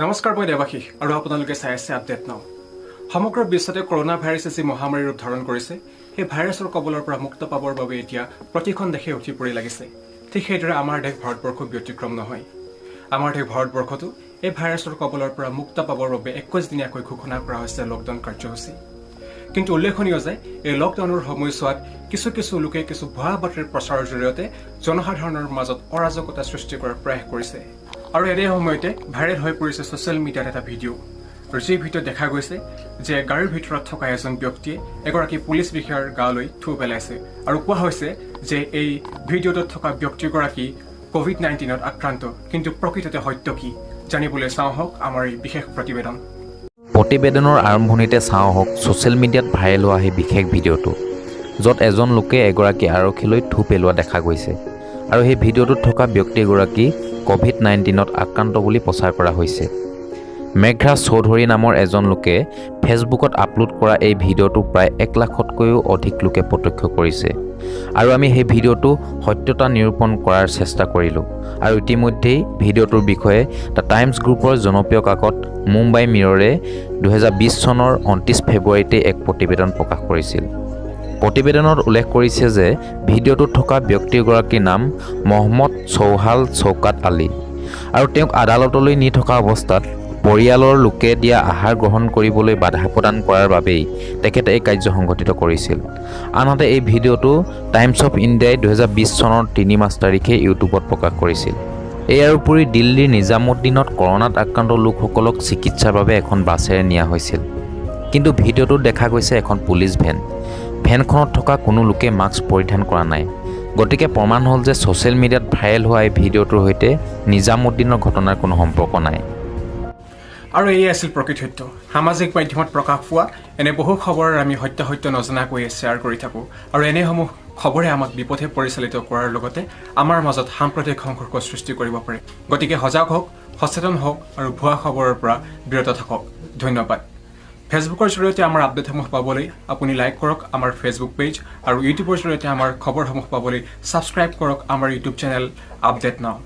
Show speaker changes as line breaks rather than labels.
নমস্কাৰ মই দেৱাশী আৰু আপোনালোকে চাই আছে আপডেট নাও সমগ্ৰ বিশ্বতে কৰোনা ভাইৰাছে যি মহামাৰী ৰূপ ধাৰণ কৰিছে সেই ভাইৰাছৰ কবলৰ পৰা মুক্ত পাবৰ বাবে এতিয়া প্ৰতিখন দেশে উঠি পৰি লাগিছে ঠিক সেইদৰে আমাৰ দেশ ভাৰতবৰ্ষ ব্যতিক্ৰম নহয় আমাৰ দেশ ভাৰতবৰ্ষতো এই ভাইৰাছৰ কবলৰ পৰা মুক্ত পাবৰ বাবে 21 দিনীয়াকৈ ঘোষণা কৰা হৈছে লকডাউন কাৰ্যসূচী কিন্তু উল্লেখনীয় যে এই লকডাউনৰ সময়ছোৱাত কিছু লোকে কিছু ভুৱা বাতৰিৰ প্ৰচাৰৰ জৰিয়তে জনসাধাৰণৰ মাজত অৰাজকতা সৃষ্টি কৰাৰ প্ৰয়াস কৰিছে আৰু এনে সময়তে ভাইৰেল হৈ পৰিছে সোশ্যাল মিডিয়াত এটা ভিডিঅ' আৰু সেই ভিডিঅ'ত দেখা গৈছে যে গাড়ীৰ ভিতৰত থকা এজন ব্যক্তিয়ে এগৰাকী পুলিচ বিষয়াৰ গালৈ থু পেলাইছে আৰু কোৱা হৈছে যে এই ভিডিঅ'টোত থকা ব্যক্তিগৰাকী কোভিড-19ত আক্ৰান্ত কিন্তু প্ৰকৃততে সত্য কি জানিবলৈ চাওঁ হওক আমাৰ এই বিশেষ প্ৰতিবেদন
প্ৰতিবেদনৰ আৰম্ভণিতে চাওঁ হওক সোশ্যাল মিডিয়াত ভাইৰেল হোৱা সেই বিশেষ ভিডিঅ'টো য'ত এজন লোকে এগৰাকী আৰক্ষীলৈ থু পেলোৱা দেখা গৈছে আৰু সেই ভিডিঅ'টোত থকা ব্যক্তিগৰাকী কোভিড-19ত আক্ৰান্ত বুলি প্ৰচাৰ কৰা হৈছে মেঘৰাজ চৌধুৰী নামৰ এজন লোকে ফেচবুকত আপলোড কৰা এই ভিডিঅ'টো প্ৰায় 1 লাখতকৈও অধিক লোকে প্ৰত্যক্ষ কৰিছে আৰু আমি সেই ভিডিঅ'টো সত্যতা নিৰূপণ কৰাৰ চেষ্টা কৰিলোঁ আৰু ইতিমধ্যেই ভিডিঅ'টোৰ বিষয়ে দ্য টাইমছ গ্ৰুপৰ জনপ্ৰিয় কাকত মুম্বাই মিৰৰে 2020 চনৰ 29 ফেব্ৰুৱাৰীতে এক প্ৰতিবেদন প্ৰকাশ কৰিছিল প্ৰতিবেদনত উল্লেখ কৰিছে যে ভিডিঅ'টোত থকা ব্যক্তিগৰাকীৰ নাম মহম্মদ চৌহাল চৌকাত আলী আৰু তেওঁক আদালতলৈ নি থকা অৱস্থাত পৰিয়ালৰ লোকে দিয়া আহাৰ গ্ৰহণ কৰিবলৈ বাধা প্ৰদান কৰাৰ বাবেই তেখেতে এই কাৰ্য সংঘটিত কৰিছিল আনহাতে এই ভিডিঅ'টো টাইমছ অফ ইণ্ডিয়াই 2020 চনৰ 3 মাৰ্চ তাৰিখে ইউটিউবত প্ৰকাশ কৰিছিল ইয়াৰ উপৰি দিল্লীৰ নিজামুদ্দিনত কৰোনাত আক্ৰান্ত লোকসকলক চিকিৎসাৰ বাবে এখন বাছেৰে নিয়া হৈছিল কিন্তু ভিডিঅ'টোত দেখা গৈছে এখন পুলিচ ভেনখনত থকা কোনো লোকে মাস্ক পৰিধান কৰা নাই গতিকে প্ৰমাণ হ'ল যে সোশ্যাল মিডিয়াত ভাইৰেল হোৱা এই ভিডিঅ'টোৰ সৈতে নিজামুদ্দিনৰ ঘটনাৰ কোনো সম্পৰ্ক নাই
আৰু এই আছিল প্ৰকৃত সত্য সামাজিক মাধ্যমত প্ৰকাশ পোৱা এনে বহু খবৰ আমি সত্য নজনাকৈ শ্বেয়াৰ কৰি থাকোঁ আৰু এনেসমূহ খবৰে আমাক বিপথে পৰিচালিত কৰাৰ লগতে আমাৰ মাজত সাম্প্ৰদায়িক সংঘৰ্ষ সৃষ্টি কৰিব পাৰে গতিকে সজাগ হওক সচেতন হওক আৰু ভুৱা খবৰৰ পৰা বিৰত থাকক ধন্যবাদ ফেচবুকৰ জৰিয়তে আমাৰ আপডেটসমূহ পাবলৈ আপুনি লাইক কৰক আমাৰ ফেচবুক পেজ আৰু ইউটিউবৰ জৰিয়তে আমাৰ খবৰসমূহ পাবলৈ ছাবস্ক্ৰাইব কৰক আমাৰ ইউটিউব চেনেল আপডেট নাও